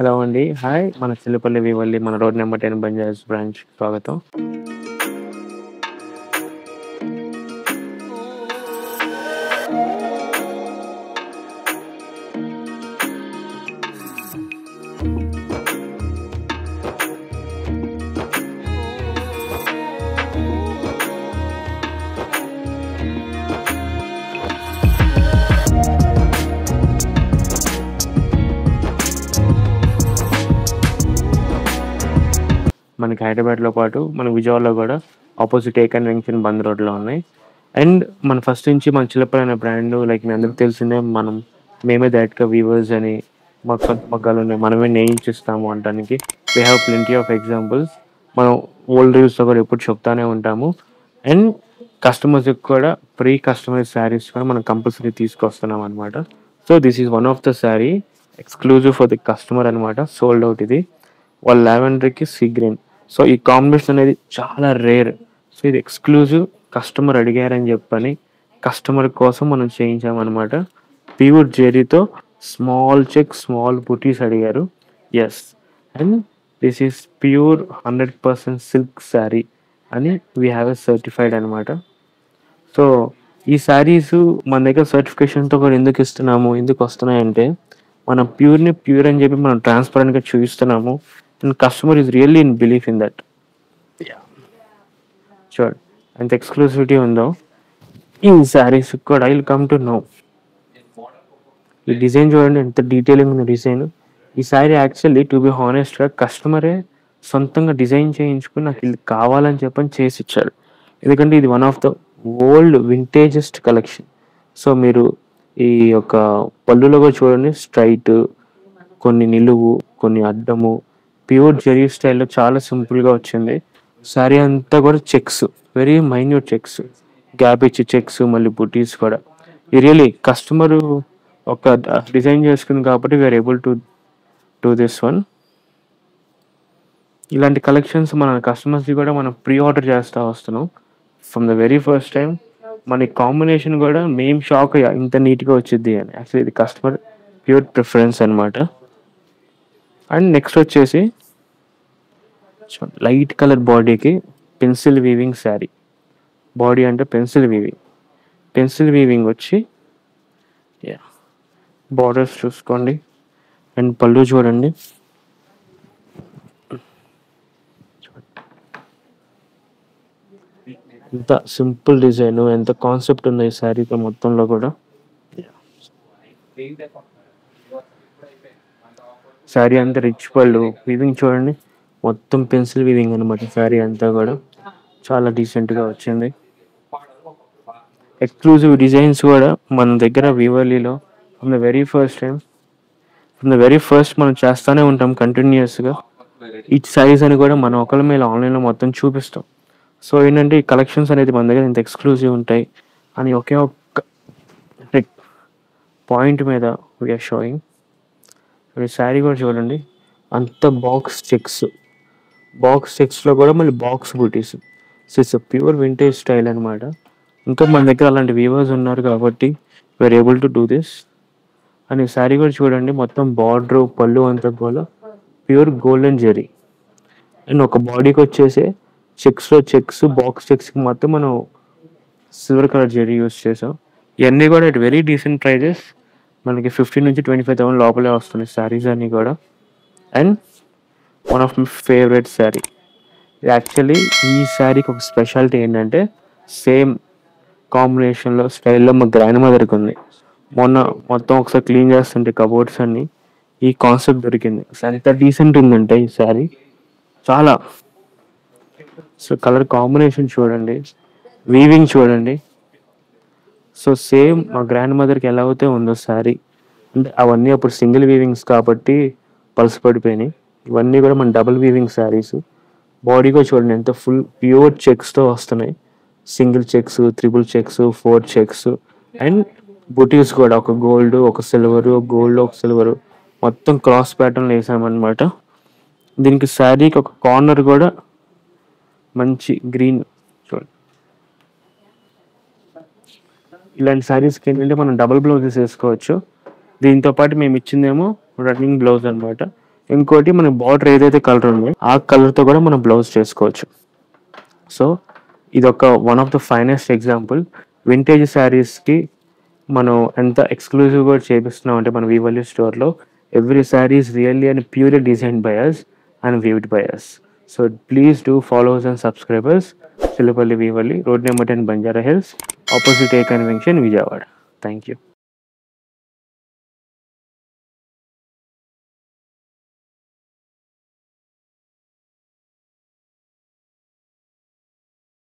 Hello అండి. Hi. మన చిల్లపల్లి వివల్లి మన రోడ్ నెంబర్ 10 బంజారాస్ బ్రాంచ్ స్వాగతం. మనకి హైదరాబాద్‌లో పాటు మన విజయవాడలో కూడా ఆపోజిట్ ఏకన్ జంక్షన్ బంద్ రోడ్‌లో ఉన్నాయి. అండ్ మన ఫస్ట్ నుంచి మన చిల్లపల్లి అనే బ్రాండ్ లైక్ మీ అందరికి తెలిసిందే మేమే డైరెక్ట్‌గా వీవర్స్ అని మాకు సొంత మగ్గాలు ఉన్నాయి. మనమే నేయించిస్తాము అనడానికి we have plenty of examples. మనం ఓల్డ్ రివ్యూస్‌లో కూడా ఎప్పుడు చెప్తానే ఉంటాము. అండ్ కస్టమర్స్‌కి కూడా ప్రీ కస్టమైజ్ శారీస్ కూడా మనం కంపల్సరీ తీసుకొస్తున్నాం అనమాట. So this is one of the sari exclusive for the customer అనమాట. సోల్డ్ అవుట్ ఇది. వాళ్ళ లావెండర్‌కి సీ గ్రీన్. సో ఈ కాంబినేషన్ అనేది చాలా రేర్. సో ఇది ఎక్స్క్లూజివ్ కస్టమర్ అడిగారని చెప్పని కస్టమర్ కోసం మనం చేయించామన్నమాట. ప్యూర్ జెరీతో స్మాల్ చెక్ స్మాల్ బుటీస్ అడిగారు. Yes, and this is pure 100% silk sari అని వీ హ్యావ్ ఎ సర్టిఫైడ్ అనమాట. సో ఈ శారీస్ మన దగ్గర సర్టిఫికేషన్తో కూడా ఎందుకు ఇస్తున్నాము, ఎందుకు వస్తున్నాయంటే మనం ప్యూర్ని ప్యూర్ అని చెప్పి మనం ట్రాన్స్పరెంట్గా చూపిస్తున్నాము. And customer is really in belief in that. Sure, ఎంత ఎక్స్క్లూసివిటీ ఉందో ఈ శారీస్ కూడా I will come to know. ఈ డిజైన్ చూడండి ఎంత డీటెయిలింగ్ ఉన్న డిజైన్. ఈ శారీ యాక్చువల్లీ టు బి హానెస్ట్గా కస్టమరే సొంతంగా డిజైన్ చేయించుకుని నాకు ఇది కావాలని చెప్పని చేసి ఇచ్చాడు. ఎందుకంటే ఇది one of the old vintagest collection. So మీరు ఈ యొక్క పళ్ళులో కూడా చూడండి, స్ట్రైట్, కొన్ని నిలువు, కొన్ని అడ్డము, ప్యూర్ జెరీ స్టైల్లో చాలా సింపుల్గా వచ్చింది. శారీ అంతా కూడా checks, very minute checks, gap ఇచ్చి చెక్స్, మళ్ళీ బుటీస్ కూడా. ఇది రియలీ కస్టమరు ఒక డిజైన్ చేసుకుంది కాబట్టి we're able to do this one. ఇలాంటి కలెక్షన్స్ మన కస్టమర్స్కి కూడా మనం ప్రీ ఆర్డర్ చేస్తూ వస్తున్నాం from the very first time. మన కాంబినేషన్ కూడా మేము షాక్ అయ్యా ఇంత నీట్గా వచ్చింది అని. యాక్చువల్లీ ఇది కస్టమర్ ప్యూర్ ప్రిఫరెన్స్ అనమాట. అండ్ నెక్స్ట్ వచ్చేసి లైట్ కలర్ బాడీకి పెన్సిల్ వీవింగ్ శారీ. బాడీ అంటే పెన్సిల్ వీవింగ్ వచ్చి బార్డర్స్ చూసుకోండి. అండ్ పళ్ళు చూడండి, ఎంత సింపుల్ డిజైన్, ఎంత కాన్సెప్ట్ ఉంది ఈ శారీతో మొత్తంలో కూడా. శారీ అంతా రిచ్ పళ్ళు, వీవింగ్ చూడండి మొత్తం పెన్సిల్ వీవింగ్ అనమాట. శారీ అంతా కూడా చాలా డీసెంట్గా వచ్చింది. ఎక్స్క్లూజివ్ డిజైన్స్ కూడా మన దగ్గర వివర్లీలో ఫ్రమ్ ద వెరీ ఫస్ట్ మనం చేస్తూనే ఉంటాం కంటిన్యూస్గా. ఈచ్ సైజ్ అని కూడా మనం ఒకరి మీద ఆన్లైన్లో మొత్తం చూపిస్తాం. సో ఏంటంటే ఈ కలెక్షన్స్ అనేది మన దగ్గర ఇంత ఎక్స్క్లూజివ్ ఉంటాయి అని ఒకే ఒక్క పాయింట్ మీద వీఆర్ షోయింగ్. శారీ కూడా చూడండి, అంత బాక్స్ చెక్స్లో కూడా మళ్ళీ box butis. So it's pure vintage style అనమాట. ఇంకా మన దగ్గర అలాంటి వీవర్స్ ఉన్నారు కాబట్టి we're able to do this. అని శారీ కూడా చూడండి, మొత్తం బార్డర్ పళ్ళు అంతా కూడా ప్యూర్ గోల్డెన్ జెరీ. అండ్ ఒక బాడీకి వచ్చేసి చెక్స్ బాక్స్ చెక్స్కి మాత్రం మనం సిల్వర్ కలర్ జెరీ యూస్ చేసాం. ఇవన్నీ కూడా అట్ వెరీ డీసెంట్ ప్రైజెస్. మనకి 15,000 నుంచి 25,000 లోపలే వస్తున్నాయి శారీస్ అన్నీ కూడా. And one of my favourite sari. Actually ఈ శారీకి ఒక స్పెషాలిటీ ఏంటంటే సేమ్ కాంబినేషన్లో స్టైల్లో మా గ్రాండ్ మదర్కి ఉంది. మొత్తం ఒకసారి క్లీన్ చేస్తుంటే కబోర్డ్స్ అన్ని ఈ కాన్సెప్ట్ దొరికింది. ఎంత డీసెంట్ ఉందంటే ఈ శారీ చాలా. సో కలర్ కాంబినేషన్ చూడండి, వీవింగ్ చూడండి. సో సేమ్ మా గ్రాండ్ మదర్కి ఎలా అయితే ఉందో శారీ, అంటే అవన్నీ అప్పుడు సింగిల్ వీవింగ్స్ కాబట్టి పల్స్ పడిపోయినాయి. ఇవన్నీ కూడా మన డబుల్ వీవింగ్ శారీస్. బాడీ కూడా చూడండి ఎంత ఫుల్ ప్యూర్ చెక్స్తో వస్తున్నాయి. Single checks, triple checks, 4 checks. And బుటీస్ కూడా ఒక గోల్డ్, ఒక సిల్వరు, గోల్డ్, ఒక సిల్వరు, మొత్తం క్రాస్ ప్యాటర్న్ వేసామన్నమాట. దీనికి శారీకి ఒక కార్నర్ కూడా మంచి గ్రీన్ చూడండి. ఇలాంటి శారీస్కి ఏంటంటే మనం డబుల్ బ్లౌజెస్ వేసుకోవచ్చు. దీంతో పాటు మేము ఇచ్చిందేమో రన్నింగ్ బ్లౌజ్ అనమాట. ఇంకోటి మన బార్డర్ ఏదైతే కలర్ ఉందో ఆ కలర్తో కూడా మనం బ్లౌజ్ చేసుకోవచ్చు. సో ఇదొక one of the finest example. Vintage శారీస్కి మనం ఎంత ఎక్స్క్లూజివ్గా చేపిస్తున్నాం అంటే మన వీవల్యూ స్టోర్లో every sari is really and purely design by us and weaved by us. So please do follow us and subscribe us. Chilapalli Weaverly, Road number 10, Banjara Hills, opposite A Convention, Vijayawada. Thank you.